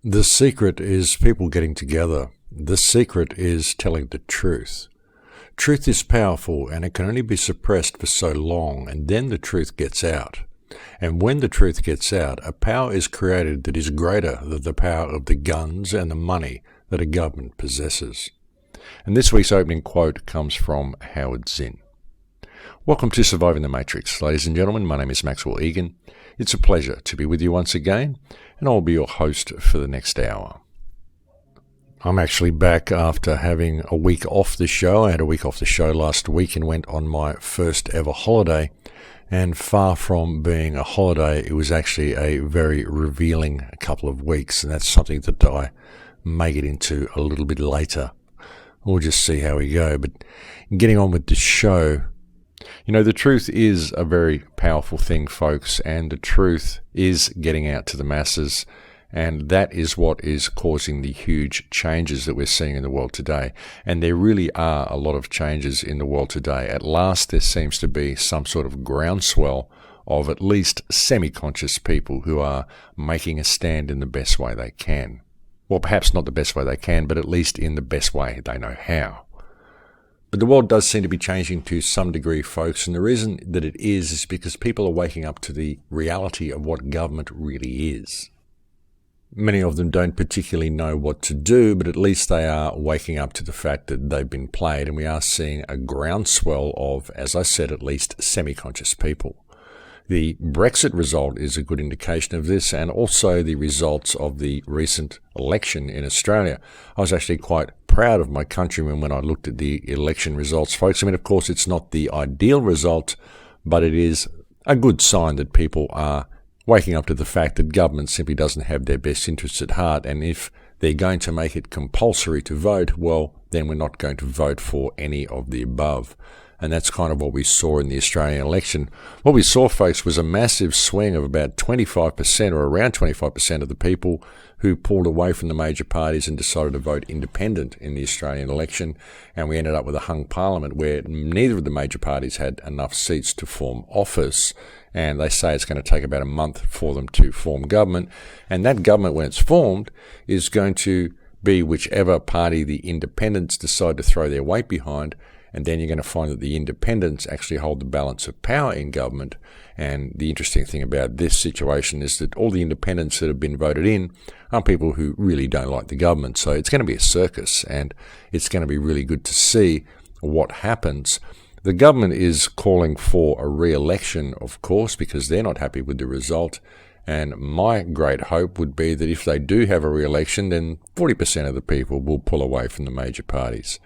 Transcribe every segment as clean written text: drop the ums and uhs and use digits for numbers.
The secret is people getting together. The secret is telling the truth. Truth is powerful and it can only be suppressed for so long, and then the truth gets out. And when the truth gets out, a power is created that is greater than the power of the guns and the money that a government possesses. And this week's opening quote comes from Howard Zinn. Welcome to Surviving the Matrix. Ladies and gentlemen, my name is Maxwell Egan. It's a pleasure to be with you once again, and I'll be your host for the next hour. I'm actually back after having a week off the show. I had a week off the show last week and went on my first ever holiday. And far from being a holiday, it was actually a very revealing couple of weeks. And that's something that I may get into a little bit later. We'll just see how we go. But getting on with the show, you know, the truth is a very powerful thing, folks. And the truth is getting out to the masses. And that is what is causing the huge changes that we're seeing in the world today. And there really are a lot of changes in the world today. At last, there seems to be some sort of groundswell of at least semi-conscious people who are making a stand in the best way they can. Well, perhaps not the best way they can, but at least in the best way they know how. But the world does seem to be changing to some degree, folks. And the reason that it is because people are waking up to the reality of what government really is. Many of them don't particularly know what to do, but at least they are waking up to the fact that they've been played, and we are seeing a groundswell of, as I said, at least semi-conscious people. The Brexit result is a good indication of this, and also the results of the recent election in Australia. I was actually quite proud of my countrymen when I looked at the election results, folks. I mean, of course, it's not the ideal result, but it is a good sign that people are waking up to the fact that government simply doesn't have their best interests at heart, and if they're going to make it compulsory to vote, well, then we're not going to vote for any of the above. And that's kind of what we saw in the Australian election. What we saw, folks, was a massive swing of about 25% or around 25% of the people who pulled away from the major parties and decided to vote independent in the Australian election. And we ended up with a hung parliament where neither of the major parties had enough seats to form office. And they say it's going to take about a month for them to form government. And that government, when it's formed, is going to be whichever party the independents decide to throw their weight behind. And then you're going to find that the independents actually hold the balance of power in government. And the interesting thing about this situation is that all the independents that have been voted in are people who really don't like the government. So it's going to be a circus, and it's going to be really good to see what happens. The government is calling for a re-election, of course, because they're not happy with the result. And my great hope would be that if they do have a re-election, then 40% of the people will pull away from the major parties.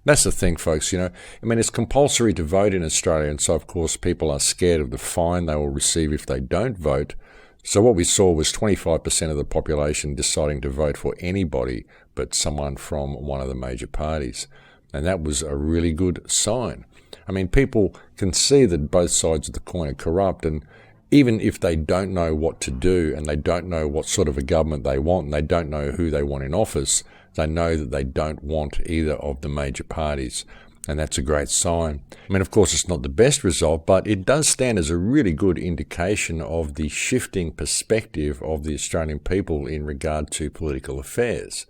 That's the thing, folks, you know. I mean, it's compulsory to vote in Australia, and so, of course, people are scared of the fine they will receive if they don't vote. So what we saw was 25% of the population deciding to vote for anybody but someone from one of the major parties. And that was a really good sign. I mean, people can see that both sides of the coin are corrupt, and even if they don't know what to do and they don't know what sort of a government they want and they don't know who they want in office, they know that they don't want either of the major parties, and that's a great sign. I mean, of course, it's not the best result, but it does stand as a really good indication of the shifting perspective of the Australian people in regard to political affairs.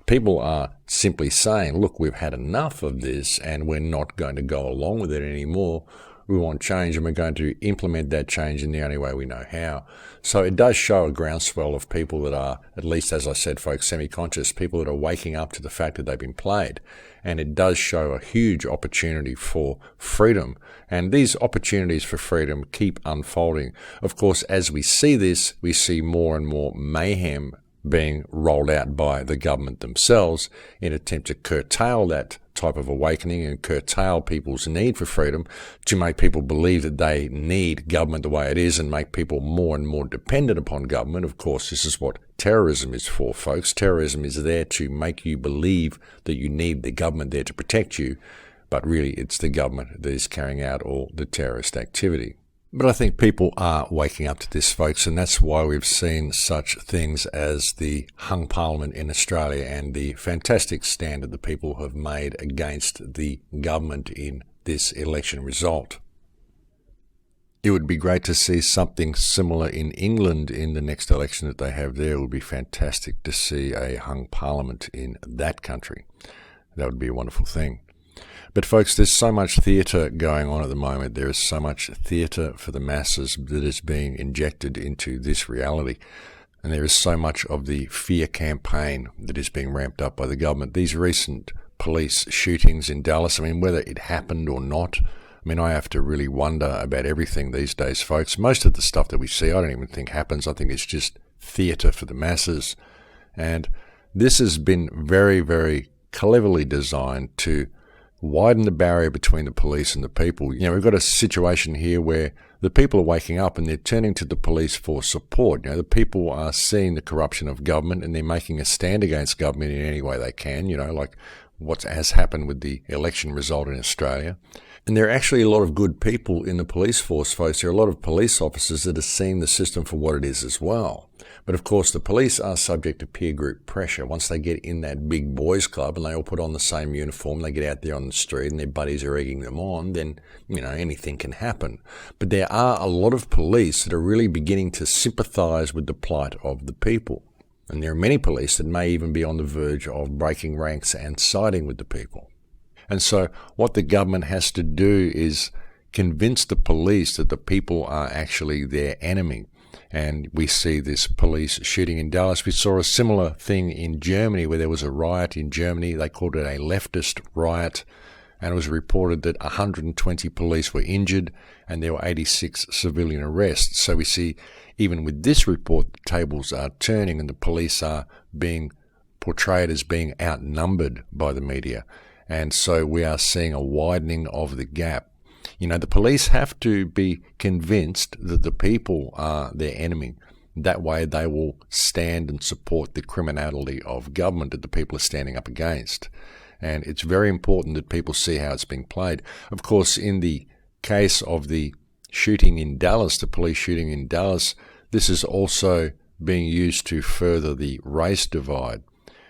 People are simply saying, look, we've had enough of this and we're not going to go along with it anymore. We want change, and we're going to implement that change in the only way we know how. So it does show a groundswell of people that are, at least as I said, folks, semi-conscious, people that are waking up to the fact that they've been played. And it does show a huge opportunity for freedom. And these opportunities for freedom keep unfolding. Of course, as we see this, we see more and more mayhem being rolled out by the government themselves in an attempt to curtail that type of awakening and curtail people's need for freedom, to make people believe that they need government the way it is and make people more and more dependent upon government. Of course, this is what terrorism is for, folks. Terrorism is there to make you believe that you need the government there to protect you, but really it's the government that is carrying out all the terrorist activity. But I think people are waking up to this, folks, and that's why we've seen such things as the hung parliament in Australia and the fantastic stand that the people have made against the government in this election result. It would be great to see something similar in England in the next election that they have there. It would be fantastic to see a hung parliament in that country. That would be a wonderful thing. But folks, there's so much theatre going on at the moment. There is so much theatre for the masses that is being injected into this reality. And there is so much of the fear campaign that is being ramped up by the government. These recent police shootings in Dallas, I mean, whether it happened or not, I mean, I have to really wonder about everything these days, folks. Most of the stuff that we see, I don't even think happens. I think it's just theatre for the masses. And this has been very, very cleverly designed to widen the barrier between the police and the people. You know, we've got a situation here where the people are waking up and they're turning to the police for support. You know, the people are seeing the corruption of government and they're making a stand against government in any way they can, you know, like what has happened with the election result in Australia. And there are actually a lot of good people in the police force, folks. There are a lot of police officers that are seeing the system for what it is as well. But of course, the police are subject to peer group pressure. Once they get in that big boys club and they all put on the same uniform, they get out there on the street and their buddies are egging them on, then, you know, anything can happen. But there are a lot of police that are really beginning to sympathise with the plight of the people. And there are many police that may even be on the verge of breaking ranks and siding with the people. And so what the government has to do is convince the police that the people are actually their enemy. And we see this police shooting in Dallas. We saw a similar thing in Germany where there was a riot in Germany. They called it a leftist riot. And it was reported that 120 police were injured and there were 86 civilian arrests. So we see even with this report, the tables are turning and the police are being portrayed as being outnumbered by the media. And so we are seeing a widening of the gap. You know, the police have to be convinced that the people are their enemy. That way they will stand and support the criminality of government that the people are standing up against. And it's very important that people see how it's being played. Of course, in the case of the shooting in Dallas, the police shooting in Dallas, this is also being used to further the race divide.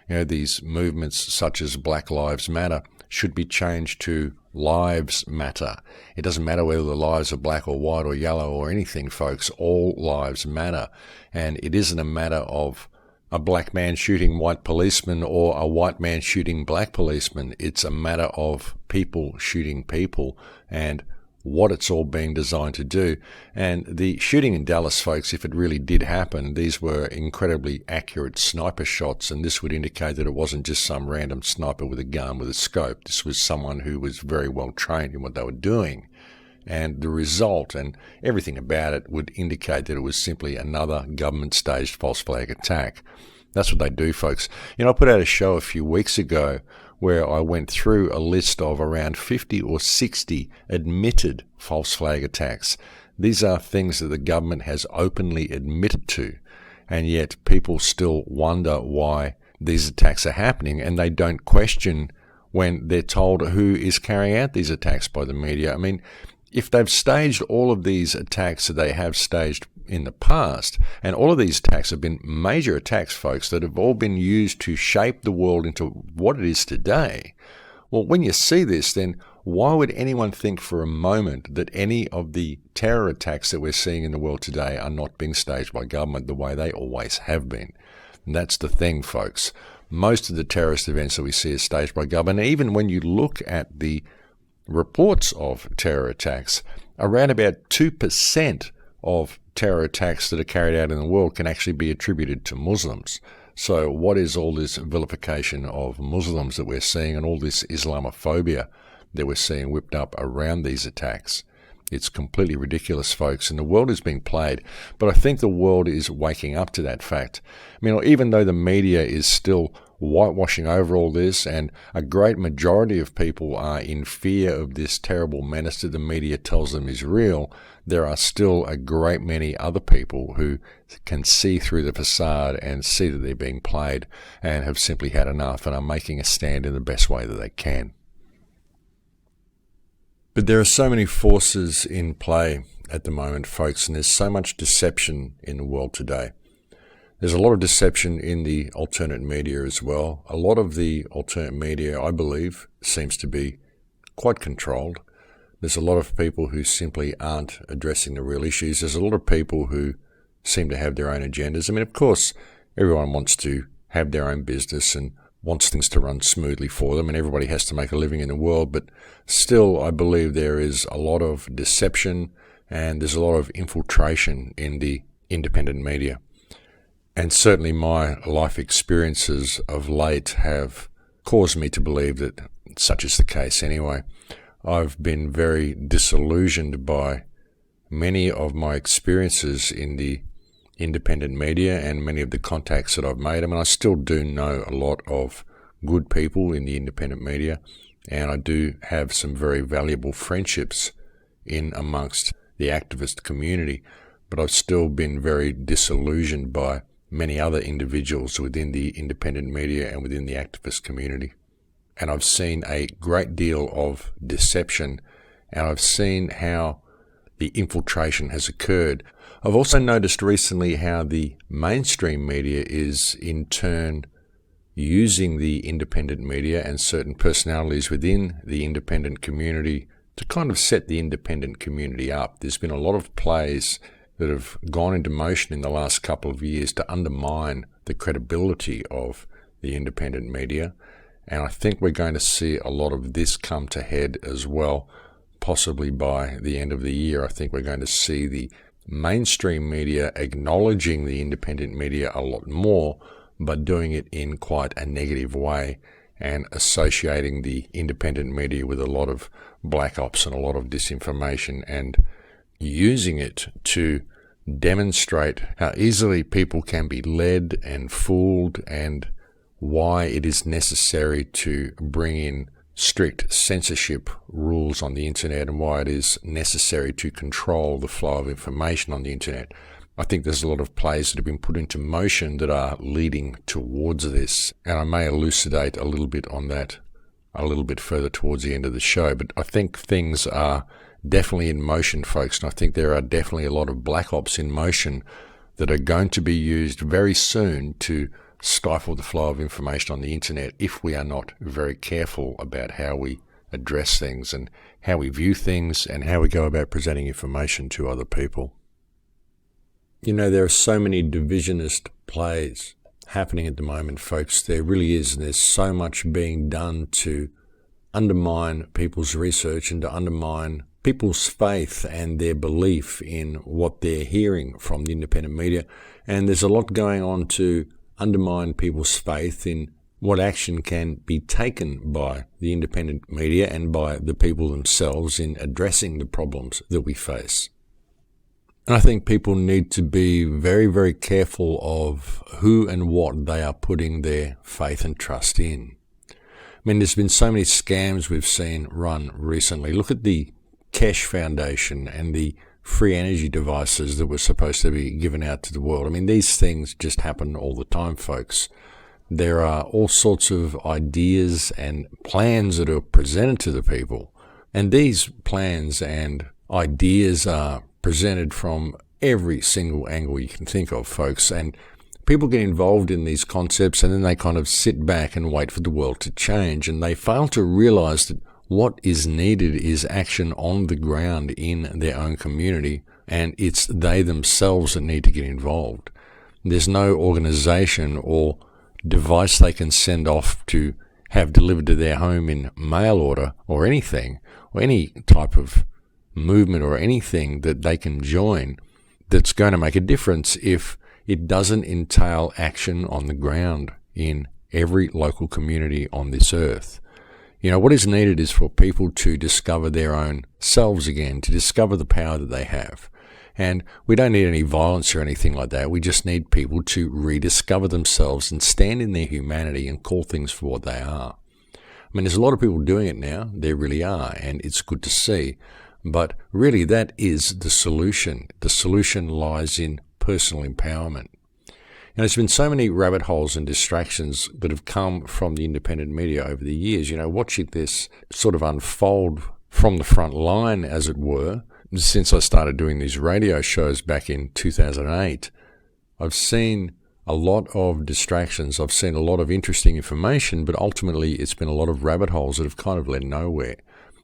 You know, these movements such as Black Lives Matter should be changed to Lives Matter. It doesn't matter whether the lives are black or white or yellow or anything, folks. All lives matter. And it isn't a matter of a black man shooting white policemen or a white man shooting black policemen. It's a matter of people shooting people and what it's all being designed to do. And the shooting in Dallas, folks, if it really did happen, these were incredibly accurate sniper shots, and this would indicate that it wasn't just some random sniper with a gun with a scope. This was someone who was very well trained in what they were doing. And the result and everything about it would indicate that it was simply another government-staged false flag attack. That's what they do, folks. You know, I put out a show a few weeks ago where I went through a list of around 50 or 60 admitted false flag attacks. These are things that the government has openly admitted to, and yet people still wonder why these attacks are happening, and they don't question when they're told who is carrying out these attacks by the media. I mean, if they've staged all of these attacks that they have staged in the past, and all of these attacks have been major attacks, folks, that have all been used to shape the world into what it is today, well, when you see this, then why would anyone think for a moment that any of the terror attacks that we're seeing in the world today are not being staged by government the way they always have been? And that's the thing, folks. Most of the terrorist events that we see are staged by government. And even when you look at the reports of terror attacks, around about 2% of terror attacks that are carried out in the world can actually be attributed to Muslims. So what is all this vilification of Muslims that we're seeing and all this Islamophobia that we're seeing whipped up around these attacks? It's completely ridiculous, folks, and the world is being played. But I think the world is waking up to that fact. I mean, even though the media is still whitewashing over all this, and a great majority of people are in fear of this terrible menace that the media tells them is real, there are still a great many other people who can see through the facade and see that they're being played and have simply had enough and are making a stand in the best way that they can. But there are so many forces in play at the moment, folks, and there's so much deception in the world today. There's a lot of deception in the alternate media as well. A lot of the alternate media, I believe, seems to be quite controlled There's a lot of people who simply aren't addressing the real issues. There's a lot of people who seem to have their own agendas. I mean, of course, everyone wants to have their own business and wants things to run smoothly for them, and everybody has to make a living in the world, but still I believe there is a lot of deception and there's a lot of infiltration in the independent media. And certainly my life experiences of late have caused me to believe that such is the case anyway. I've been very disillusioned by many of my experiences in the independent media and many of the contacts that I've made. I mean, I still do know a lot of good people in the independent media, and I do have some very valuable friendships in amongst the activist community, but I've still been very disillusioned by many other individuals within the independent media and within the activist community. And I've seen a great deal of deception, and I've seen how the infiltration has occurred. I've also noticed recently how the mainstream media is in turn using the independent media and certain personalities within the independent community to kind of set the independent community up. There's been a lot of plays that have gone into motion in the last couple of years to undermine the credibility of the independent media, and I think we're going to see a lot of this come to head as well. Possibly by the end of the year, I think we're going to see the mainstream media acknowledging the independent media a lot more, but doing it in quite a negative way and associating the independent media with a lot of black ops and a lot of disinformation and using it to demonstrate how easily people can be led and fooled and why it is necessary to bring in strict censorship rules on the internet and why it is necessary to control the flow of information on the internet. I think there's a lot of plays that have been put into motion that are leading towards this, and I may elucidate a little bit on that a little bit further towards the end of the show, but I think things are definitely in motion, folks, and I think there are definitely a lot of black ops in motion that are going to be used very soon to stifle the flow of information on the internet if we are not very careful about how we address things and how we view things and how we go about presenting information to other people. You know, there are so many divisionist plays happening at the moment, folks. There really is, and there's so much being done to undermine people's research and to undermine people's faith and their belief in what they're hearing from the independent media. And there's a lot going on to undermine people's faith in what action can be taken by the independent media and by the people themselves in addressing the problems that we face. And I think people need to be very, very careful of who and what they are putting their faith and trust in. I mean, there's been so many scams we've seen run recently. Look at the Kesh Foundation and the free energy devices that were supposed to be given out to the world. I mean, these things just happen all the time, folks. There are all sorts of ideas and plans that are presented to the people. And these plans and ideas are presented from every single angle you can think of, folks. And people get involved in these concepts and then they kind of sit back and wait for the world to change. And they fail to realize that what is needed is action on the ground in their own community, and it's they themselves that need to get involved. There's no organization or device they can send off to have delivered to their home in mail order or anything, or any type of movement or anything that they can join that's going to make a difference if it doesn't entail action on the ground in every local community on this earth. You know, what is needed is for people to discover their own selves again, to discover the power that they have. And we don't need any violence or anything like that. We just need people to rediscover themselves and stand in their humanity and call things for what they are. I mean, there's a lot of people doing it now. There really are, and it's good to see. But really, that is the solution. The solution lies in personal empowerment. And there's been so many rabbit holes and distractions that have come from the independent media over the years. You know, watching this sort of unfold from the front line, as it were, since I started doing these radio shows back in 2008, I've seen a lot of distractions. I've seen a lot of interesting information, but ultimately it's been a lot of rabbit holes that have kind of led nowhere.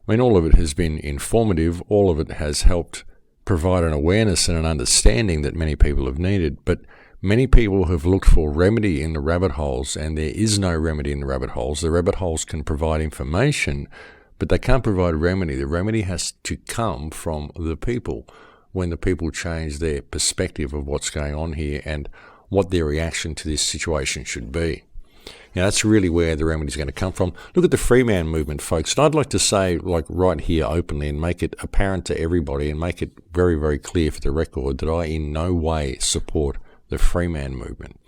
I mean, all of it has been informative. All of it has helped provide an awareness and an understanding that many people have needed. But many people have looked for remedy in the rabbit holes, and there is no remedy in the rabbit holes. The rabbit holes can provide information, but they can't provide remedy. The remedy has to come from the people, when the people change their perspective of what's going on here and what their reaction to this situation should be. Now, that's really where the remedy is going to come from. Look at the free man movement, folks. And I'd like to say, like right here openly, and make it apparent to everybody and make it very, very clear for the record that I in no way support the free man movement.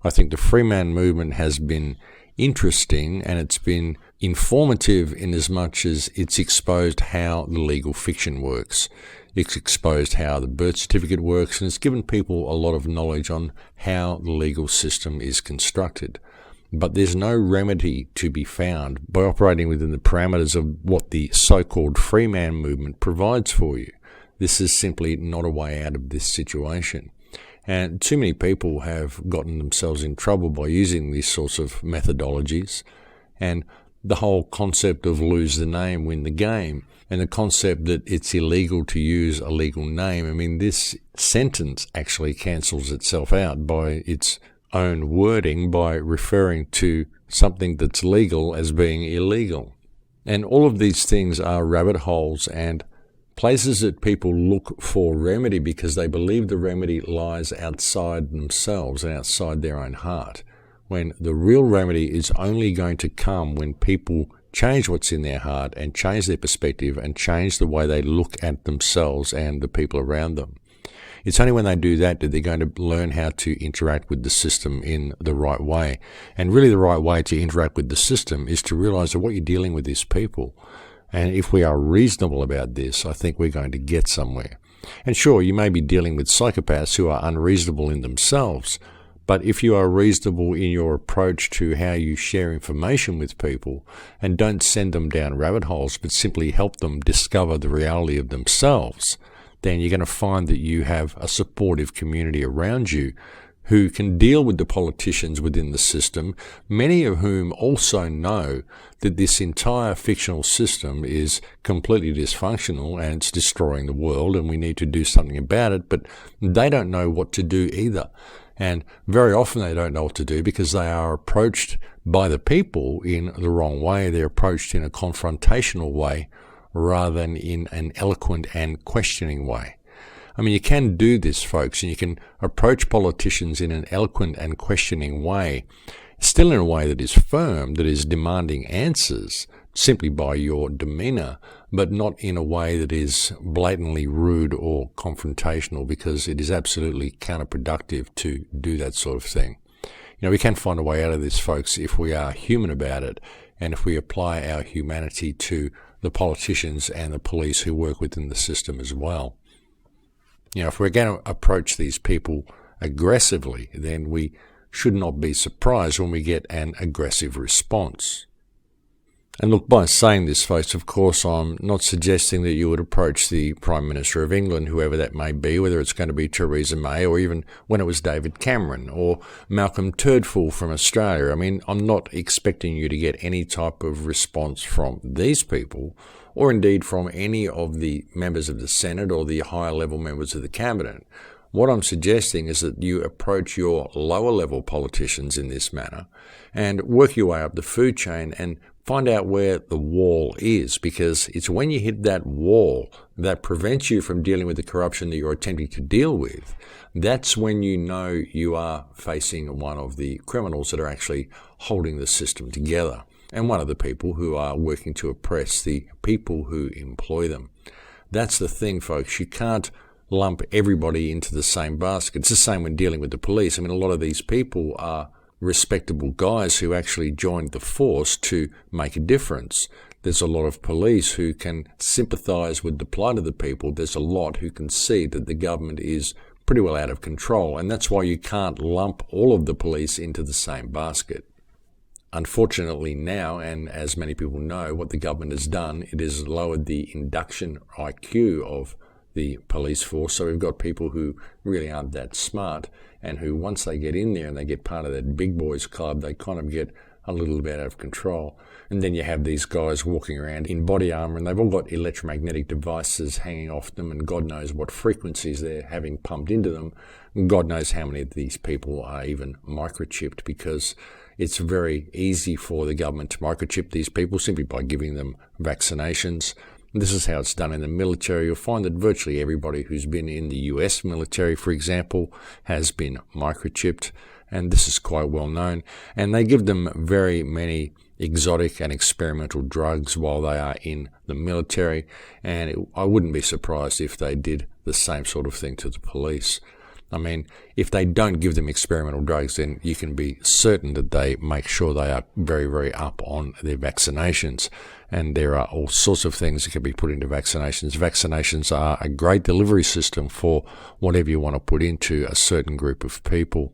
I think the free man movement has been interesting and it's been informative in as much as it's exposed how the legal fiction works. It's exposed how the birth certificate works, and it's given people a lot of knowledge on how the legal system is constructed. But there's no remedy to be found by operating within the parameters of what the so-called free man movement provides for you. This is simply not a way out of this situation. And too many people have gotten themselves in trouble by using these sorts of methodologies. And the whole concept of lose the name, win the game, and the concept that it's illegal to use a legal name. I mean, this sentence actually cancels itself out by its own wording by referring to something that's legal as being illegal. And all of these things are rabbit holes and places that people look for remedy because they believe the remedy lies outside themselves and outside their own heart, when the real remedy is only going to come when people change what's in their heart and change their perspective and change the way they look at themselves and the people around them. It's only when they do that they're going to learn how to interact with the system in the right way. And really the right way to interact with the system is to realize that what you're dealing with is people. And if we are reasonable about this, I think we're going to get somewhere. And sure, you may be dealing with psychopaths who are unreasonable in themselves, but if you are reasonable in your approach to how you share information with people and don't send them down rabbit holes, but simply help them discover the reality of themselves, then you're going to find that you have a supportive community around you who can deal with the politicians within the system, many of whom also know that this entire fictional system is completely dysfunctional and it's destroying the world and we need to do something about it, but they don't know what to do either. And very often they don't know what to do because they are approached by the people in the wrong way. They're approached in a confrontational way rather than in an eloquent and questioning way. I mean, you can do this, folks, and you can approach politicians in an eloquent and questioning way, still in a way that is firm, that is demanding answers simply by your demeanor, but not in a way that is blatantly rude or confrontational, because it is absolutely counterproductive to do that sort of thing. You know, we can find a way out of this, folks, if we are human about it and if we apply our humanity to the politicians and the police who work within the system as well. You know, if we're going to approach these people aggressively, then we should not be surprised when we get an aggressive response. And look, by saying this, folks, of course, I'm not suggesting that you would approach the Prime Minister of England, whoever that may be, whether it's going to be Theresa May or even when it was David Cameron or Malcolm Turdful from Australia. I mean, I'm not expecting you to get any type of response from these people or indeed from any of the members of the Senate or the higher level members of the Cabinet. What I'm suggesting is that you approach your lower level politicians in this manner and work your way up the food chain and find out where the wall is, because it's when you hit that wall that prevents you from dealing with the corruption that you're attempting to deal with. That's when you know you are facing one of the criminals that are actually holding the system together and one of the people who are working to oppress the people who employ them. That's the thing, folks. You can't lump everybody into the same basket. It's the same when dealing with the police. I mean, a lot of these people are respectable guys who actually joined the force to make a difference. There's a lot of police who can sympathise with the plight of the people. There's a lot who can see that the government is pretty well out of control, and that's why you can't lump all of the police into the same basket. Unfortunately now, and as many people know, what the government has done, it has lowered the induction IQ of the police force. So we've got people who really aren't that smart and who, once they get in there and they get part of that big boys club, they kind of get a little bit out of control. And then you have these guys walking around in body armor, and they've all got electromagnetic devices hanging off them, and God knows what frequencies they're having pumped into them. And God knows how many of these people are even microchipped, because it's very easy for the government to microchip these people simply by giving them vaccinations. This is how it's done in the military. You'll find that virtually everybody who's been in the US military, for example, has been microchipped, and this is quite well known. And they give them very many exotic and experimental drugs while they are in the military, and I wouldn't be surprised if they did the same sort of thing to the police. I mean, if they don't give them experimental drugs, then you can be certain that they make sure they are very, very up on their vaccinations. And there are all sorts of things that can be put into vaccinations. Vaccinations are a great delivery system for whatever you want to put into a certain group of people.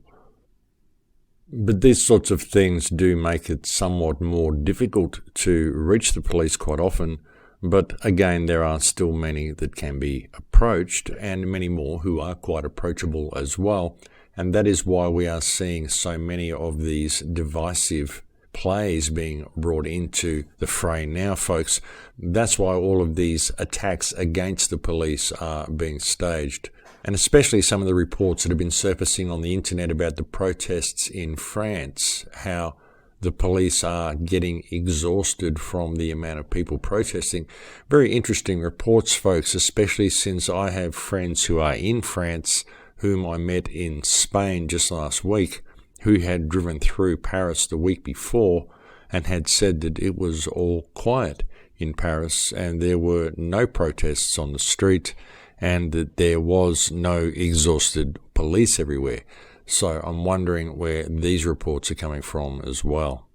But these sorts of things do make it somewhat more difficult to reach the police quite often. But again, there are still many that can be approached, and many more who are quite approachable as well. And that is why we are seeing so many of these divisive plays being brought into the fray now, folks. That's why all of these attacks against the police are being staged. And especially some of the reports that have been surfacing on the internet about the protests in France, how the police are getting exhausted from the amount of people protesting. Very interesting reports, folks, especially since I have friends who are in France, whom I met in Spain just last week, who had driven through Paris the week before and had said that it was all quiet in Paris and there were no protests on the street and that there was no exhausted police everywhere. So I'm wondering where these reports are coming from as well.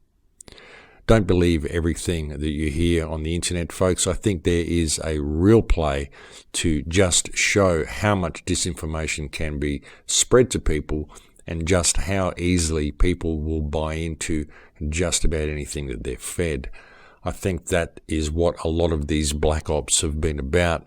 Don't believe everything that you hear on the internet, folks. I think there is a real play to just show how much disinformation can be spread to people and just how easily people will buy into just about anything that they're fed. I think that is what a lot of these black ops have been about.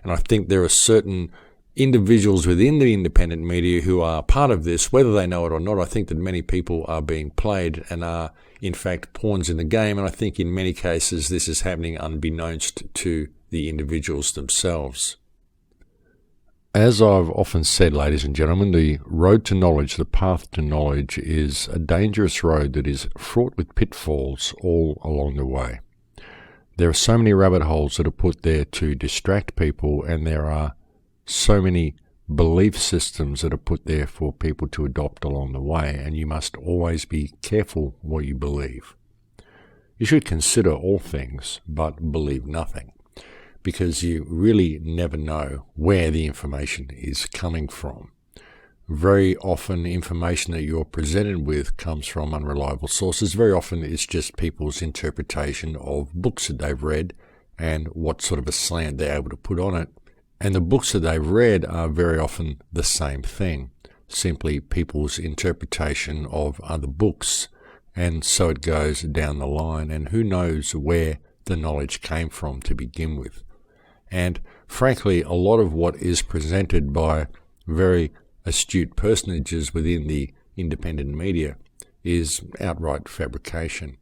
And I think there are certain individuals within the independent media who are part of this, whether they know it or not. I think that many people are being played and are, in fact, pawns in the game. And I think in many cases this is happening unbeknownst to the individuals themselves. As I've often said, ladies and gentlemen, the road to knowledge, the path to knowledge, is a dangerous road that is fraught with pitfalls all along the way. There are so many rabbit holes that are put there to distract people, and there are so many belief systems that are put there for people to adopt along the way, and you must always be careful what you believe. You should consider all things, but believe nothing, because you really never know where the information is coming from. Very often information that you're presented with comes from unreliable sources. Very often it's just people's interpretation of books that they've read and what sort of a slant they're able to put on it. And the books that they've read are very often the same thing, simply people's interpretation of other books. And so it goes down the line, and who knows where the knowledge came from to begin with. And frankly, a lot of what is presented by very astute personages within the independent media is outright fabrication.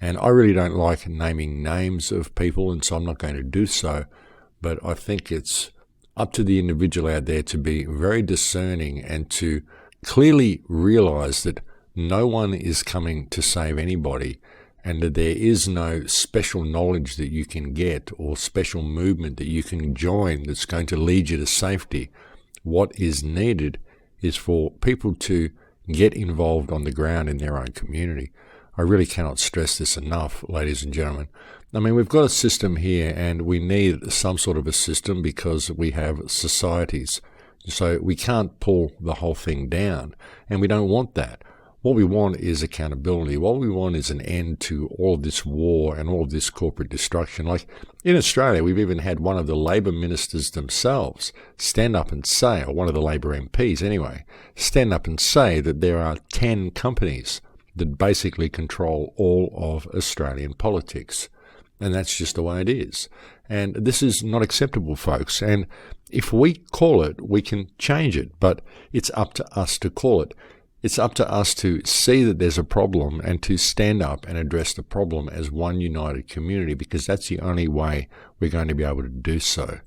And I really don't like naming names of people, and so I'm not going to do so. But I think it's up to the individual out there to be very discerning and to clearly realize that no one is coming to save anybody, and that there is no special knowledge that you can get or special movement that you can join that's going to lead you to safety. What is needed is for people to get involved on the ground in their own community. I really cannot stress this enough, ladies and gentlemen. I mean, we've got a system here, and we need some sort of a system because we have societies. So we can't pull the whole thing down, and we don't want that. What we want is accountability. What we want is an end to all of this war and all of this corporate destruction. Like in Australia, we've even had one of the Labor ministers themselves stand up and say, or one of the Labor MPs anyway, stand up and say that there are 10 companies that basically control all of Australian politics. And that's just the way it is. And this is not acceptable, folks. And if we call it, we can change it. But it's up to us to call it. It's up to us to see that there's a problem and to stand up and address the problem as one united community, because that's the only way we're going to be able to do so.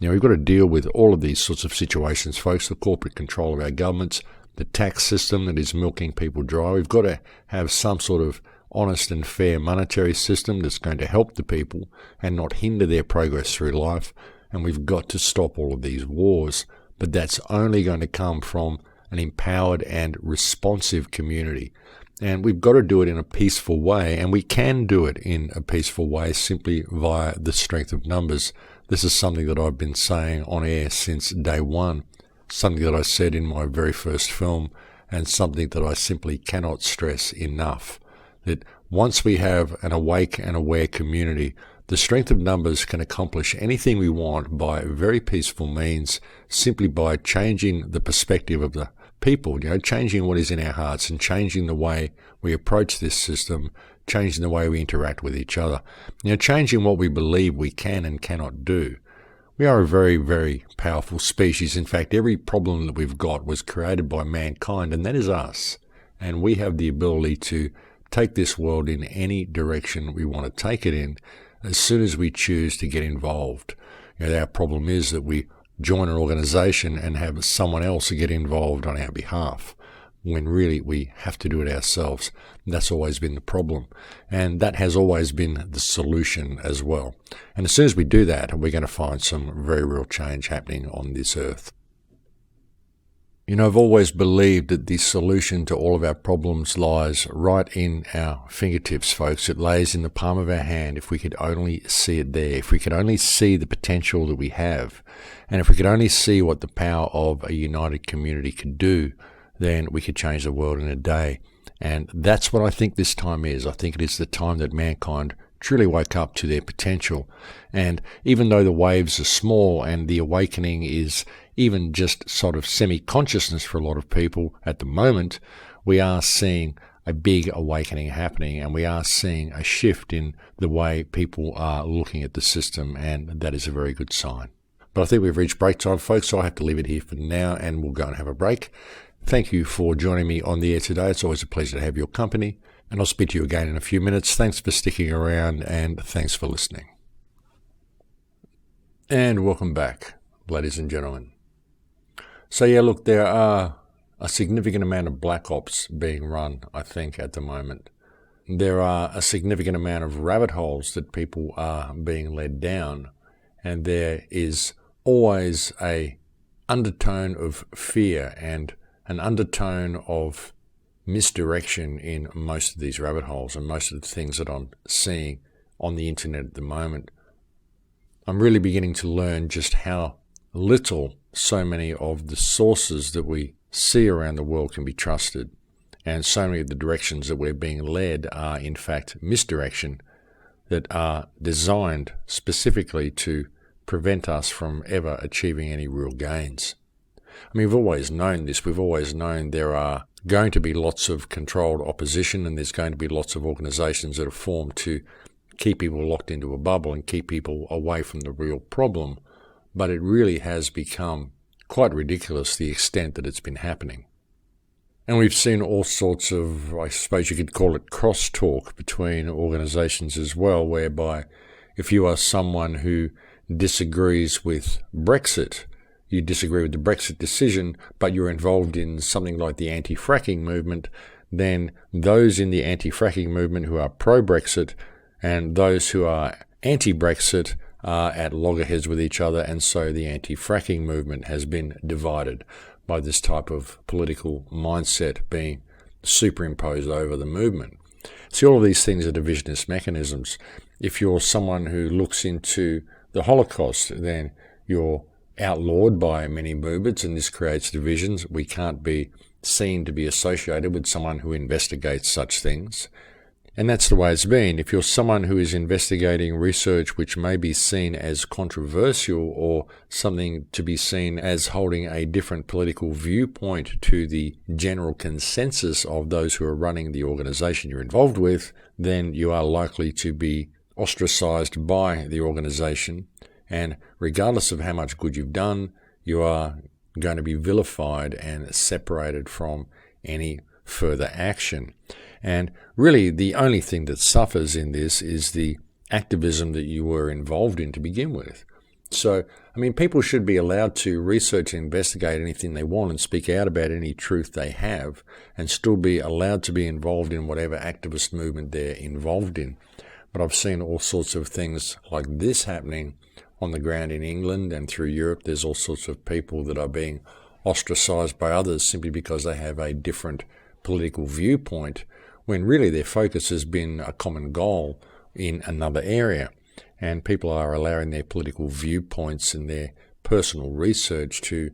We've got to deal with all of these sorts of situations, folks, the corporate control of our governments, the tax system that is milking people dry. We've got to have some sort of honest and fair monetary system that's going to help the people and not hinder their progress through life. And we've got to stop all of these wars. But that's only going to come from an empowered and responsive community. And we've got to do it in a peaceful way, and we can do it in a peaceful way simply via the strength of numbers. This is something that I've been saying on air since day one, something that I said in my very first film, and something that I simply cannot stress enough, that once we have an awake and aware community, the strength of numbers can accomplish anything we want by very peaceful means, simply by changing the perspective of the people, changing what is in our hearts and changing the way we approach this system, changing the way we interact with each other, changing what we believe we can and cannot do. We are a very, very powerful species. In fact, every problem that we've got was created by mankind, and that is us. And we have the ability to take this world in any direction we want to take it in, as soon as we choose to get involved. Our problem is that we join an organization and have someone else get involved on our behalf, when really we have to do it ourselves. That's always been the problem. And that has always been the solution as well. And as soon as we do that, we're going to find some very real change happening on this earth. I've always believed that the solution to all of our problems lies right in our fingertips, folks. It lays in the palm of our hand if we could only see it there, if we could only see the potential that we have, and if we could only see what the power of a united community could do, then we could change the world in a day. And that's what I think this time is. I think it is the time that mankind truly wake up to their potential. And even though the waves are small and the awakening is even just sort of semi-consciousness for a lot of people at the moment, we are seeing a big awakening happening, and we are seeing a shift in the way people are looking at the system, and that is a very good sign. But I think we've reached break time, folks, so I have to leave it here for now, and we'll go and have a break. Thank you for joining me on the air today. It's always a pleasure to have your company, and I'll speak to you again in a few minutes. Thanks for sticking around, and thanks for listening. And welcome back, ladies and gentlemen. So look, there are a significant amount of black ops being run, I think, at the moment. There are a significant amount of rabbit holes that people are being led down, and there is always a undertone of fear and an undertone of misdirection in most of these rabbit holes and most of the things that I'm seeing on the internet at the moment. I'm really beginning to learn just how little so many of the sources that we see around the world can be trusted, and so many of the directions that we're being led are in fact misdirection that are designed specifically to prevent us from ever achieving any real gains. I mean, we've always known this. We've always known there are going to be lots of controlled opposition, and there's going to be lots of organizations that are formed to keep people locked into a bubble and keep people away from the real problem. But it really has become quite ridiculous, the extent that it's been happening. And we've seen all sorts of, I suppose you could call it crosstalk between organizations as well, whereby if you are someone who disagrees with Brexit, you disagree with the Brexit decision, but you're involved in something like the anti-fracking movement, then those in the anti-fracking movement who are pro-Brexit and those who are anti-Brexit are at loggerheads with each other, and so the anti-fracking movement has been divided by this type of political mindset being superimposed over the movement. See, all of these things are divisionist mechanisms. If you're someone who looks into the Holocaust, then you're outlawed by many movements, and this creates divisions. We can't be seen to be associated with someone who investigates such things. And that's the way it's been. If you're someone who is investigating research which may be seen as controversial or something to be seen as holding a different political viewpoint to the general consensus of those who are running the organization you're involved with, then you are likely to be ostracized by the organization. And regardless of how much good you've done, you are going to be vilified and separated from any further action. And really the only thing that suffers in this is the activism that you were involved in to begin with. So, I mean, people should be allowed to research and investigate anything they want and speak out about any truth they have, and still be allowed to be involved in whatever activist movement they're involved in. But I've seen all sorts of things like this happening on the ground in England and through Europe. There's all sorts of people that are being ostracized by others simply because they have a different political viewpoint, when really their focus has been a common goal in another area. And people are allowing their political viewpoints and their personal research to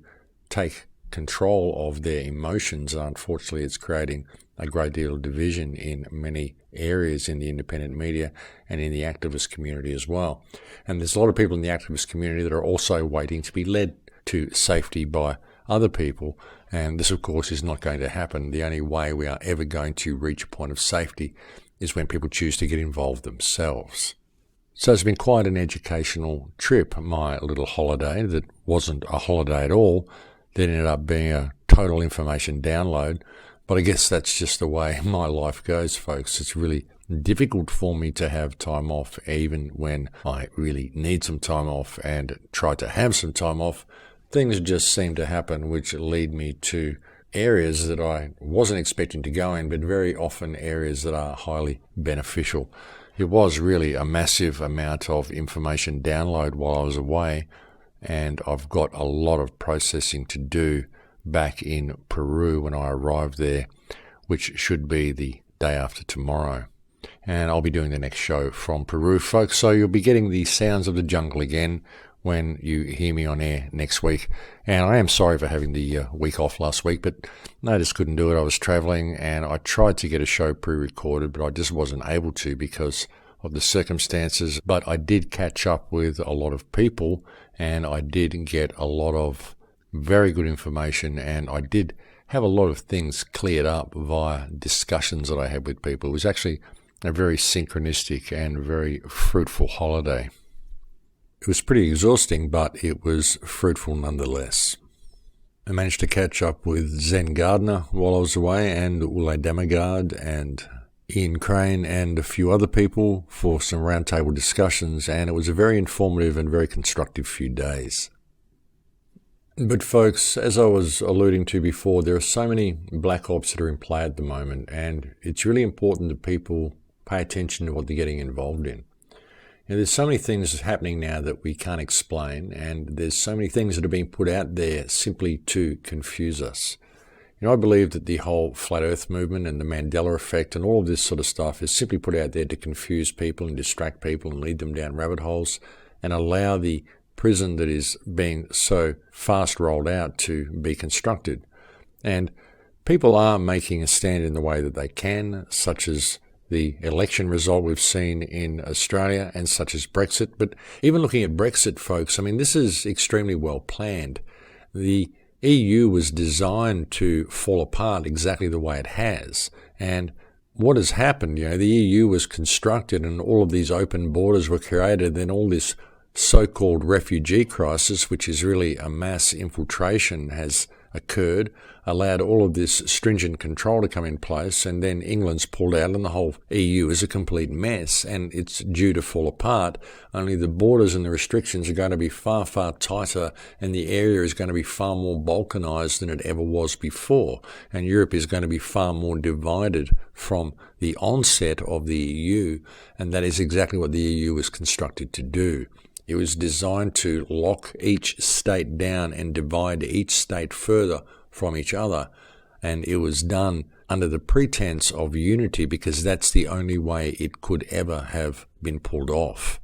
take control of their emotions. Unfortunately, it's creating a great deal of division in many areas in the independent media and in the activist community as well. And there's a lot of people in the activist community that are also waiting to be led to safety by other people. And this, of course, is not going to happen. The only way we are ever going to reach a point of safety is when people choose to get involved themselves. So it's been quite an educational trip, my little holiday that wasn't a holiday at all, that ended up being a total information download. But I guess that's just the way my life goes, folks. It's really difficult for me to have time off, even when I really need some time off and try to have some time off. Things just seem to happen which lead me to areas that I wasn't expecting to go in, but very often areas that are highly beneficial. It was really a massive amount of information download while I was away, and I've got a lot of processing to do back in Peru when I arrived there, which should be the day after tomorrow. And I'll be doing the next show from Peru, folks, so you'll be getting the sounds of the jungle again when you hear me on air next week. And I am sorry for having the week off last week, but I just couldn't do it. I was traveling and I tried to get a show pre-recorded, but I just wasn't able to because of the circumstances. But I did catch up with a lot of people, and I did get a lot of very good information, and I did have a lot of things cleared up via discussions that I had with people. It was actually a very synchronistic and very fruitful holiday. It was pretty exhausting, but it was fruitful nonetheless. I managed to catch up with Zen Gardner while I was away, and Ule Demigard and Ian Crane and a few other people for some roundtable discussions, and it was a very informative and very constructive few days. But folks, as I was alluding to before, there are so many black ops that are in play at the moment, and it's really important that people pay attention to what they're getting involved in. There's so many things happening now that we can't explain, and there's so many things that are being put out there simply to confuse us. I believe that the whole flat earth movement and the Mandela effect and all of this sort of stuff is simply put out there to confuse people and distract people and lead them down rabbit holes and allow the prison that is being so fast rolled out to be constructed. And people are making a stand in the way that they can, such as the election result we've seen in Australia and such as Brexit. But even looking at Brexit, folks, I mean, this is extremely well planned. The EU was designed to fall apart exactly the way it has. And what has happened, the EU was constructed and all of these open borders were created, then all this so-called refugee crisis, which is really a mass infiltration, has occurred, allowed all of this stringent control to come in place, and then England's pulled out and the whole EU is a complete mess and it's due to fall apart. Only the borders and the restrictions are going to be far, far tighter, and the area is going to be far more balkanized than it ever was before, and Europe is going to be far more divided from the onset of the EU, and that is exactly what the EU was constructed to do. It was designed to lock each state down and divide each state further from each other. And it was done under the pretense of unity because that's the only way it could ever have been pulled off.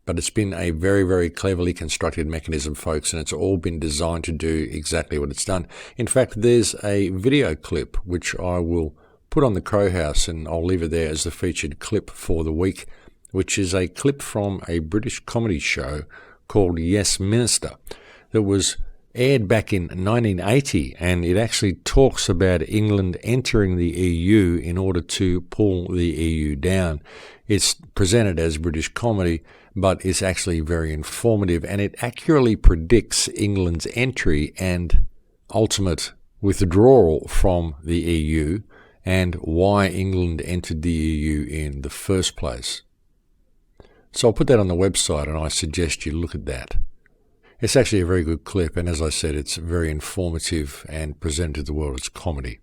But it's been a very, very cleverly constructed mechanism, folks, and it's all been designed to do exactly what it's done. In fact, there's a video clip which I will put on the Crow House, and I'll leave it there as the featured clip for the week, which is a clip from a British comedy show called Yes Minister that was aired back in 1980, and it actually talks about England entering the EU in order to pull the EU down. It's presented as British comedy, but it's actually very informative, and it accurately predicts England's entry and ultimate withdrawal from the EU, and why England entered the EU in the first place. So I'll put that on the website, and I suggest you look at that. It's actually a very good clip, and as I said, it's very informative and presented to the world as comedy.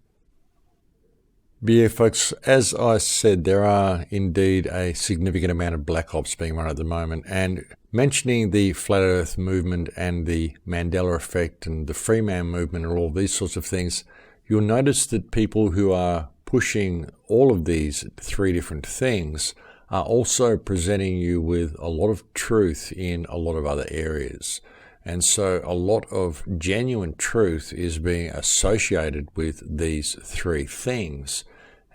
But yeah, folks, as I said, there are indeed a significant amount of black ops being run at the moment, and mentioning the Flat Earth movement and the Mandela effect and the free man movement and all these sorts of things, you'll notice that people who are pushing all of these three different things are also presenting you with a lot of truth in a lot of other areas. And so a lot of genuine truth is being associated with these three things.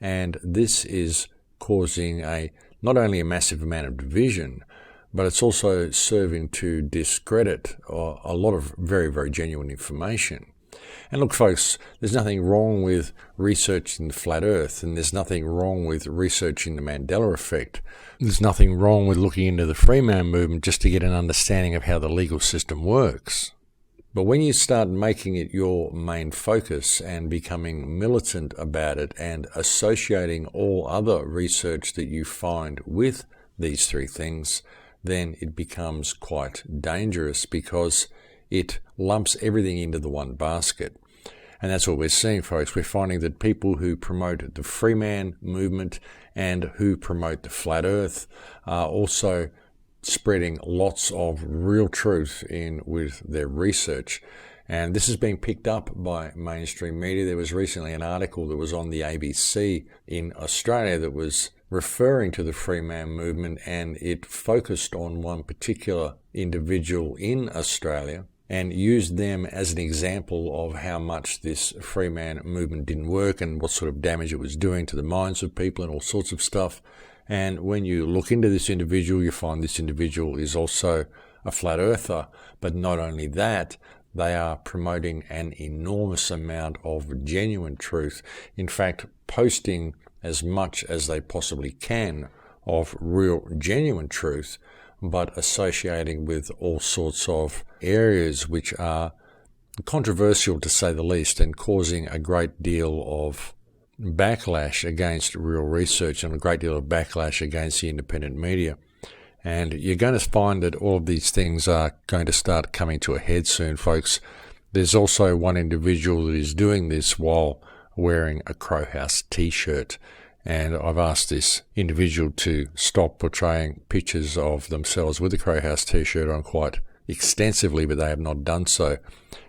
And this is causing not only a massive amount of division, but it's also serving to discredit a lot of very, very genuine information. And look, folks, there's nothing wrong with researching the flat earth, and there's nothing wrong with researching the Mandela effect. There's nothing wrong with looking into the free man movement just to get an understanding of how the legal system works. But when you start making it your main focus and becoming militant about it and associating all other research that you find with these three things, then it becomes quite dangerous because it lumps everything into the one basket. And that's what we're seeing, folks. We're finding that people who promote the free man movement and who promote the flat earth are also spreading lots of real truth in with their research. And this is being picked up by mainstream media. There was recently an article that was on the ABC in Australia that was referring to the free man movement, and it focused on one particular individual in Australia and used them as an example of how much this free man movement didn't work and what sort of damage it was doing to the minds of people and all sorts of stuff. And when you look into this individual, you find this individual is also a flat earther. But not only that, they are promoting an enormous amount of genuine truth. In fact, posting as much as they possibly can of real, genuine truth, but associating with all sorts of areas which are controversial, to say the least, and causing a great deal of backlash against real research and a great deal of backlash against the independent media. And you're going to find that all of these things are going to start coming to a head soon, folks. There's also one individual that is doing this while wearing a Crow House t-shirt. And I've asked this individual to stop portraying pictures of themselves with a Crow House t-shirt on quite extensively, but they have not done so.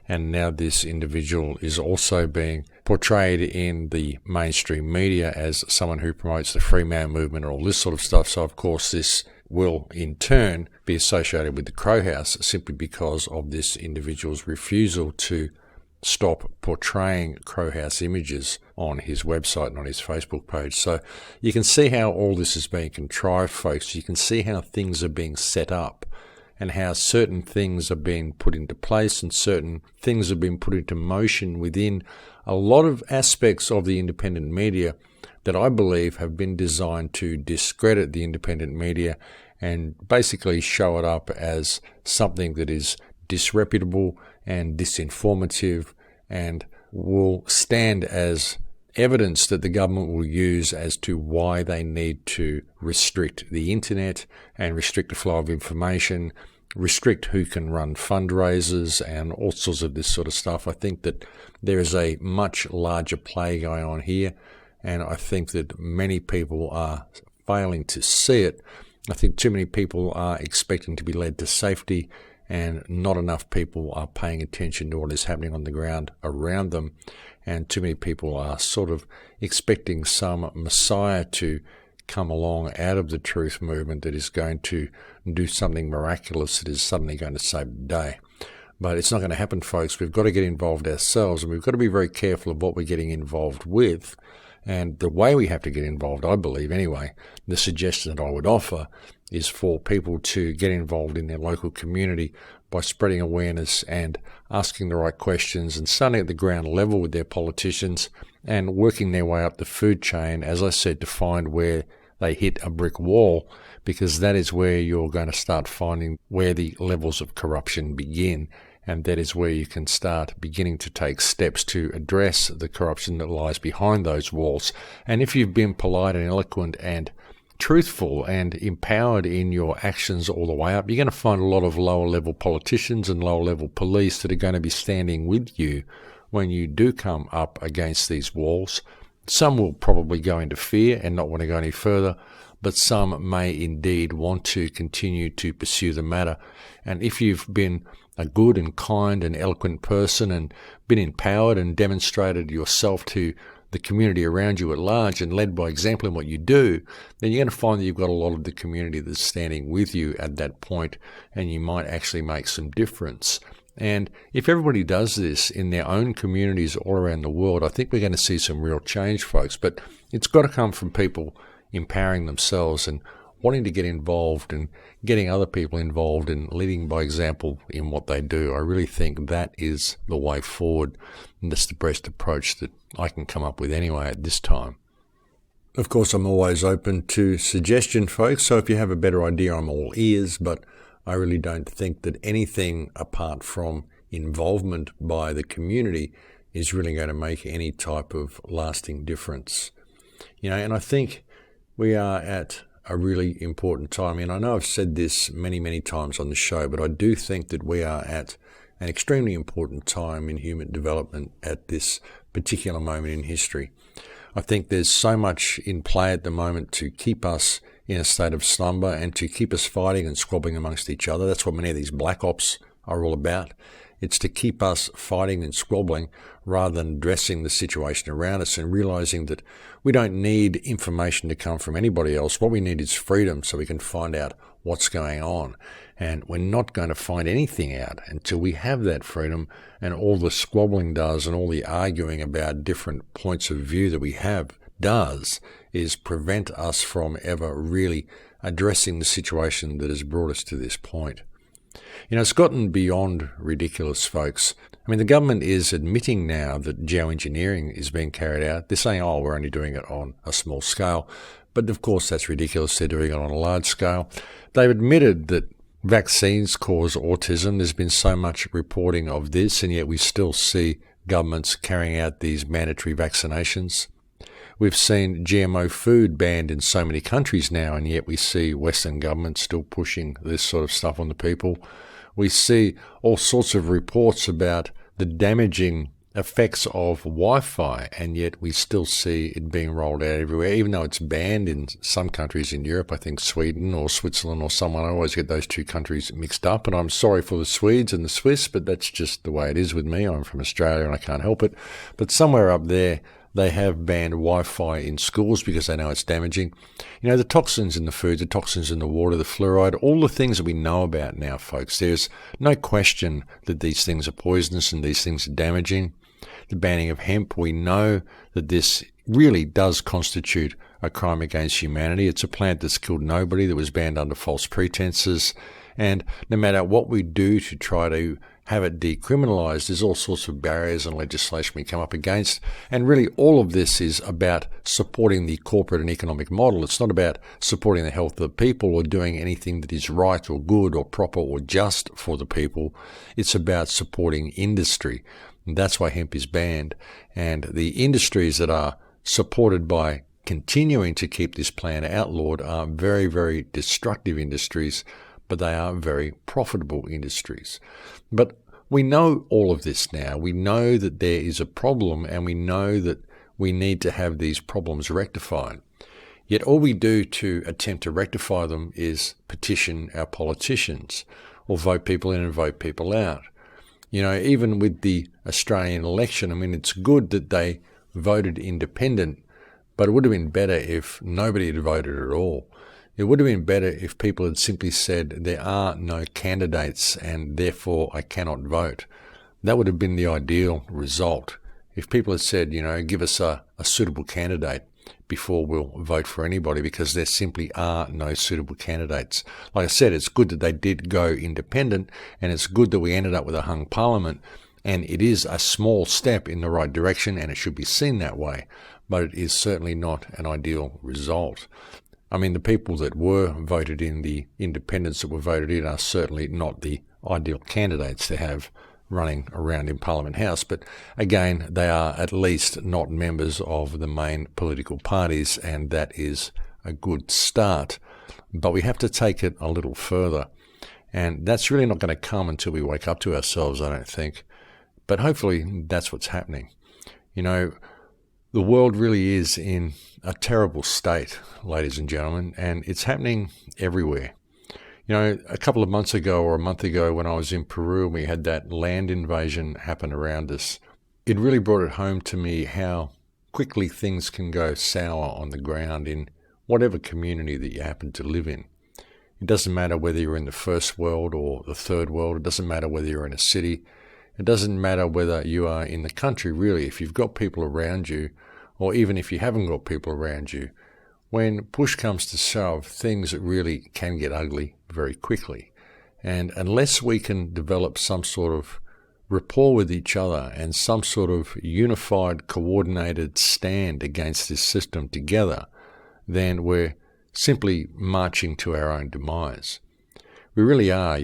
And now this individual is also being portrayed in the mainstream media as someone who promotes the free man movement and all this sort of stuff. So, of course, this will in turn be associated with the Crow House simply because of this individual's refusal to stop portraying Crow House images on his website and on his Facebook page. So you can see how all this is being contrived, folks. You can see how things are being set up and how certain things are being put into place and certain things have been put into motion within a lot of aspects of the independent media that I believe have been designed to discredit the independent media and basically show it up as something that is disreputable and disinformative and will stand as evidence that the government will use as to why they need to restrict the internet and restrict the flow of information, restrict who can run fundraisers and all sorts of this sort of stuff. I think that there is a much larger play going on here, and I think that many people are failing to see it. I think too many people are expecting to be led to safety, and not enough people are paying attention to what is happening on the ground around them. And too many people are sort of expecting some messiah to come along out of the truth movement that is going to do something miraculous, that is suddenly going to save the day. But it's not going to happen, folks. We've got to get involved ourselves, and we've got to be very careful of what we're getting involved with. And the way we have to get involved, I believe anyway, the suggestion that I would offer is for people to get involved in their local community by spreading awareness and asking the right questions and starting at the ground level with their politicians and working their way up the food chain, as I said, to find where they hit a brick wall, because that is where you're going to start finding where the levels of corruption begin. And that is where you can start beginning to take steps to address the corruption that lies behind those walls. And if you've been polite and eloquent and truthful and empowered in your actions all the way up, you're going to find a lot of lower level politicians and lower level police that are going to be standing with you when you do come up against these walls. Some will probably go into fear and not want to go any further, but some may indeed want to continue to pursue the matter. And if you've been a good and kind and eloquent person and been empowered and demonstrated yourself to the community around you at large and led by example in what you do, then you're going to find that you've got a lot of the community that's standing with you at that point, and you might actually make some difference. And if everybody does this in their own communities all around the world, I think we're going to see some real change, folks. But it's got to come from people empowering themselves and wanting to get involved and getting other people involved and leading by example in what they do. I really think that is the way forward, and that's the best approach that I can come up with anyway at this time. Of course, I'm always open to suggestion, folks, so if you have a better idea, I'm all ears, but I really don't think that anything apart from involvement by the community is really going to make any type of lasting difference. And I think we are at a really important time. And I know I've said this many, many times on the show, but I do think that we are at an extremely important time in human development at this particular moment in history. I think there's so much in play at the moment to keep us in a state of slumber and to keep us fighting and squabbling amongst each other. That's what many of these black ops are all about. It's to keep us fighting and squabbling rather than addressing the situation around us and realizing that we don't need information to come from anybody else. What we need is freedom so we can find out what's going on. And we're not going to find anything out until we have that freedom, and all the squabbling does and all the arguing about different points of view that we have does is prevent us from ever really addressing the situation that has brought us to this point. It's gotten beyond ridiculous, folks. I mean, the government is admitting now that geoengineering is being carried out. They're saying, we're only doing it on a small scale. But of course, that's ridiculous. They're doing it on a large scale. They've admitted that vaccines cause autism. There's been so much reporting of this, and yet we still see governments carrying out these mandatory vaccinations. We've seen GMO food banned in so many countries now, and yet we see Western governments still pushing this sort of stuff on the people. We see all sorts of reports about the damaging effects of Wi-Fi, and yet we still see it being rolled out everywhere, even though it's banned in some countries in Europe. I think Sweden or Switzerland or someone. I always get those two countries mixed up, and I'm sorry for the Swedes and the Swiss, but that's just the way it is with me. I'm from Australia and I can't help it. But somewhere up there, they have banned Wi-Fi in schools because they know it's damaging. The toxins in the food, the toxins in the water, the fluoride, all the things that we know about now, folks. There's no question that these things are poisonous and these things are damaging. The banning of hemp, we know that this really does constitute a crime against humanity. It's a plant that's killed nobody, that was banned under false pretenses. And no matter what we do to try to have it decriminalised, there's all sorts of barriers and legislation we come up against. And really all of this is about supporting the corporate and economic model. It's not about supporting the health of the people or doing anything that is right or good or proper or just for the people. It's about supporting industry. And that's why hemp is banned. And the industries that are supported by continuing to keep this plant outlawed are very, very destructive industries, but they are very profitable industries. But we know all of this now. We know that there is a problem, and we know that we need to have these problems rectified. Yet all we do to attempt to rectify them is petition our politicians or vote people in and vote people out. Even with the Australian election, it's good that they voted independent, but it would have been better if nobody had voted at all. It would have been better if people had simply said, there are no candidates and therefore I cannot vote. That would have been the ideal result. If people had said, give us a suitable candidate before we'll vote for anybody, because there simply are no suitable candidates. Like I said, it's good that they did go independent, and it's good that we ended up with a hung parliament, and it is a small step in the right direction, and it should be seen that way, but it is certainly not an ideal result. The people that were voted in, the independents that were voted in, are certainly not the ideal candidates to have running around in Parliament House. But again, they are at least not members of the main political parties, and that is a good start. But we have to take it a little further. And that's really not going to come until we wake up to ourselves, I don't think. But hopefully that's what's happening. The world really is in a terrible state, ladies and gentlemen, and it's happening everywhere. A couple of months ago or a month ago when I was in Peru and we had that land invasion happen around us, it really brought it home to me how quickly things can go sour on the ground in whatever community that you happen to live in. It doesn't matter whether you're in the first world or the third world. It doesn't matter whether you're in a city. It doesn't matter whether you are in the country, really. If you've got people around you, or even if you haven't got people around you, when push comes to shove, things really can get ugly very quickly. And unless we can develop some sort of rapport with each other and some sort of unified, coordinated stand against this system together, then we're simply marching to our own demise. We really are,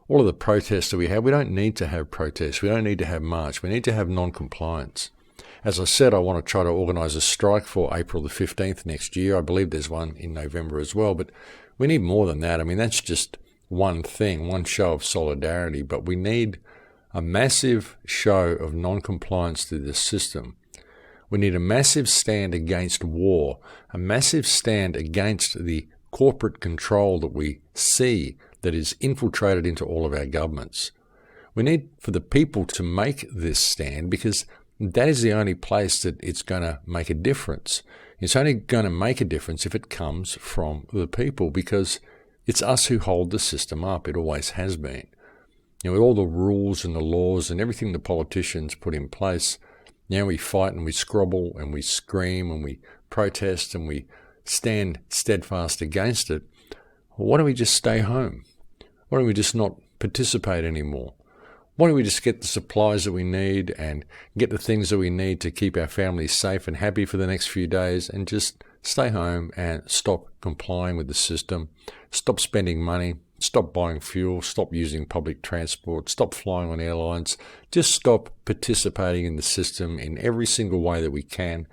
all of the protests that we have, we don't need to have protests. We don't need to have march. We need to have non-compliance. As I said, I want to try to organise a strike for April the 15th next year. I believe there's one in November as well, but we need more than that. I mean, that's just one thing, one show of solidarity, but we need a massive show of non-compliance to this system. We need a massive stand against war, a massive stand against the corporate control that we see that is infiltrated into all of our governments. We need for the people to make this stand because that is the only place that it's going to make a difference. It's only going to make a difference if it comes from the people because it's us who hold the system up. It always has been. With all the rules and the laws and everything the politicians put in place, now we fight and we squabble and we scream and we protest and we stand steadfast against it. Why don't we just stay home? Why don't we just not participate anymore? Why don't we just get the supplies that we need and get the things that we need to keep our families safe and happy for the next few days and just stay home and stop complying with the system, stop spending money, stop buying fuel, stop using public transport, stop flying on airlines, just stop participating in the system in every single way that we can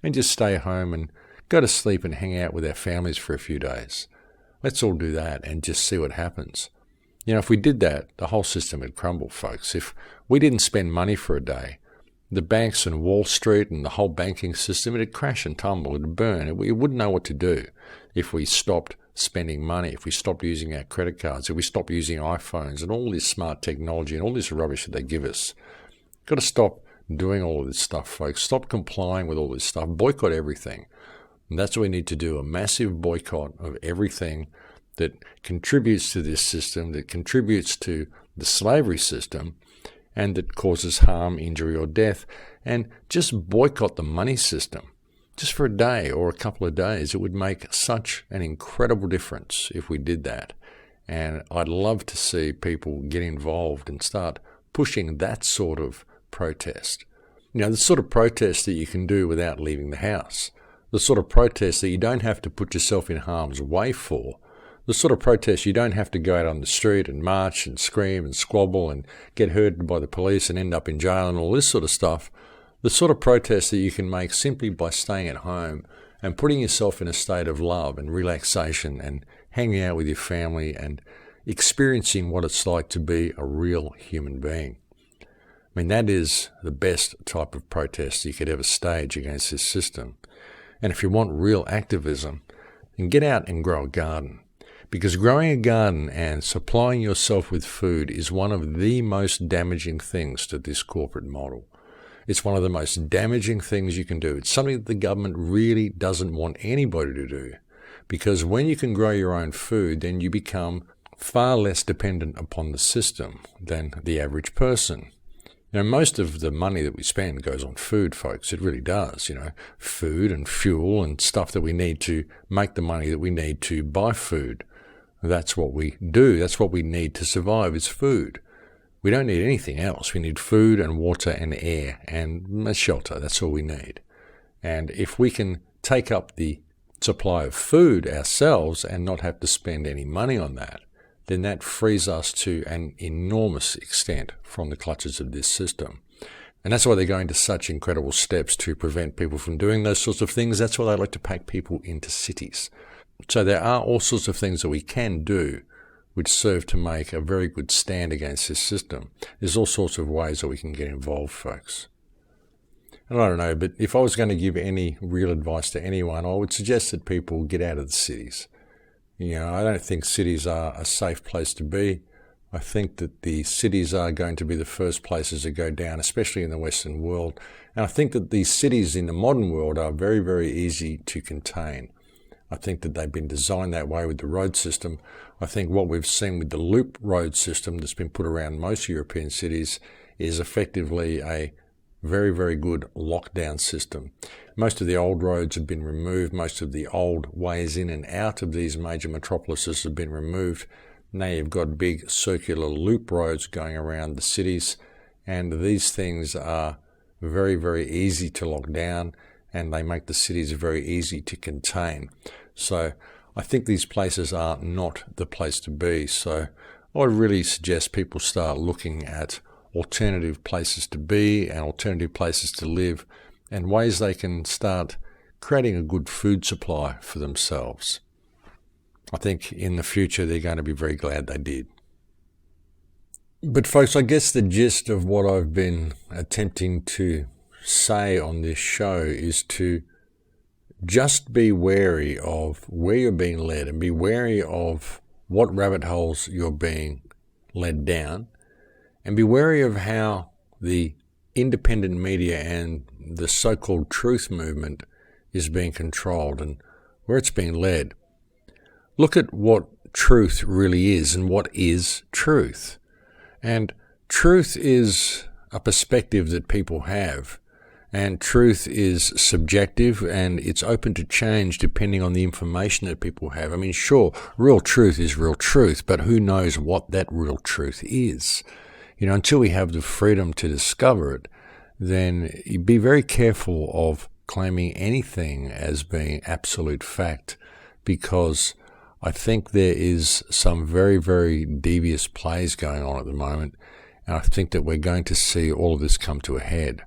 and just stay home and go to sleep and hang out with our families for a few days. Let's all do that and just see what happens. If we did that, the whole system would crumble, folks. If we didn't spend money for a day, the banks and Wall Street and the whole banking system, it'd crash and tumble, it'd burn. We wouldn't know what to do if we stopped spending money, if we stopped using our credit cards, if we stopped using iPhones and all this smart technology and all this rubbish that they give us. Got to stop doing all of this stuff, folks. Stop complying with all this stuff. Boycott everything. And that's what we need to do, a massive boycott of everything that contributes to this system, that contributes to the slavery system, and that causes harm, injury, or death. And just boycott the money system. Just for a day or a couple of days, it would make such an incredible difference if we did that. And I'd love to see people get involved and start pushing that sort of protest. The sort of protest that you can do without leaving the house. The sort of protest that you don't have to put yourself in harm's way for. The sort of protest you don't have to go out on the street and march and scream and squabble and get herded by the police and end up in jail and all this sort of stuff. The sort of protest that you can make simply by staying at home and putting yourself in a state of love and relaxation and hanging out with your family and experiencing what it's like to be a real human being. That is the best type of protest you could ever stage against this system. And if you want real activism, then get out and grow a garden. Because growing a garden and supplying yourself with food is one of the most damaging things to this corporate model. It's one of the most damaging things you can do. It's something that the government really doesn't want anybody to do. Because when you can grow your own food, then you become far less dependent upon the system than the average person. Most of the money that we spend goes on food, folks. It really does, food and fuel and stuff that we need to make the money that we need to buy food. That's what we do. That's what we need to survive is food. We don't need anything else. We need food and water and air and a shelter. That's all we need. And if we can take up the supply of food ourselves and not have to spend any money on that, then that frees us to an enormous extent from the clutches of this system. And that's why they're going to such incredible steps to prevent people from doing those sorts of things. That's why they like to pack people into cities. So there are all sorts of things that we can do which serve to make a very good stand against this system. There's all sorts of ways that we can get involved, folks. And I don't know, but if I was going to give any real advice to anyone, I would suggest that people get out of the cities. You know, I don't think cities are a safe place to be. I think that the cities are going to be the first places to go down, especially in the Western world. And I think that these cities in the modern world are very, very easy to contain. I think that they've been designed that way with the road system. I think what we've seen with the loop road system that's been put around most European cities is effectively a very, very good lockdown system. Most of the old roads have been removed. Most of the old ways in and out of these major metropolises have been removed. Now you've got big circular loop roads going around the cities, and these things are very, very easy to lock down, and they make the cities very easy to contain. So I think these places are not the place to be. So I would really suggest people start looking at alternative places to be and alternative places to live, and ways they can start creating a good food supply for themselves. I think in the future they're going to be very glad they did. But folks, I guess the gist of what I've been attempting to say on this show is to just be wary of where you're being led, and be wary of what rabbit holes you're being led down, and be wary of how the independent media and the so-called truth movement is being controlled and where it's being led. Look at what truth really is and what is truth. And truth is a perspective that people have. And truth is subjective, and it's open to change depending on the information that people have. I mean, sure, real truth is real truth, but who knows what that real truth is? You know, until we have the freedom to discover it, then be very careful of claiming anything as being absolute fact, because I think there is some very, very devious plays going on at the moment, and I think that we're going to see all of this come to a head.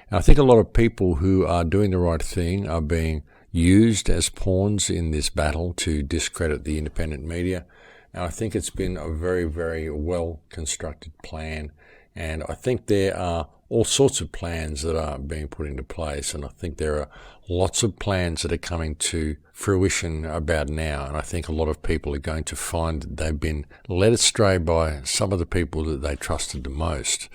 And I think a lot of people who are doing the right thing are being used as pawns in this battle to discredit the independent media. And I think it's been a very, very well-constructed plan. And I think there are all sorts of plans that are being put into place. And I think there are lots of plans that are coming to fruition about now. And I think a lot of people are going to find that they've been led astray by some of the people that they trusted the most.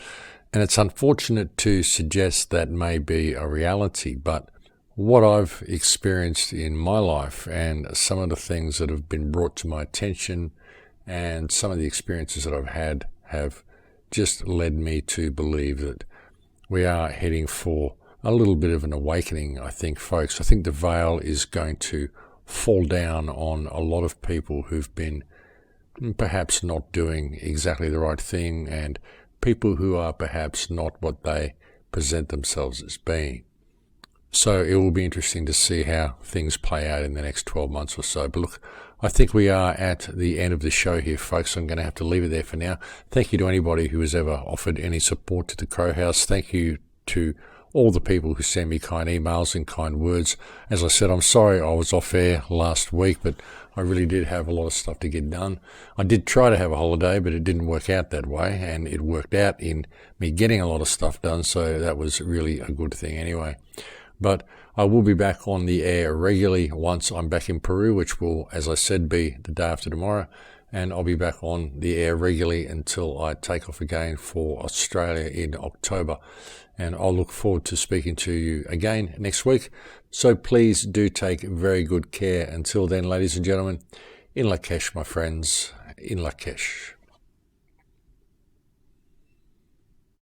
And it's unfortunate to suggest that may be a reality, but what I've experienced in my life and some of the things that have been brought to my attention and some of the experiences that I've had have just led me to believe that we are heading for a little bit of an awakening, I think, folks. I think the veil is going to fall down on a lot of people who've been perhaps not doing exactly the right thing, and people who are perhaps not what they present themselves as being. So it will be interesting to see how things play out in the next 12 months or so. But look, I think we are at the end of the show here, folks. I'm going to have to leave it there for now. Thank you to anybody who has ever offered any support to the Crow House. Thank you to all the people who send me kind emails and kind words. As I said, I'm sorry I was off air last week, but I really did have a lot of stuff to get done. I did try to have a holiday, but it didn't work out that way, and it worked out in me getting a lot of stuff done, so that was really a good thing anyway. But I will be back on the air regularly once I'm back in Peru, which will, as I said, be the day after tomorrow. And I'll be back on the air regularly until I take off again for Australia in October. And I'll look forward to speaking to you again next week. So please do take very good care. Until then, ladies and gentlemen, in Lakesh, my friends, in Lakesh.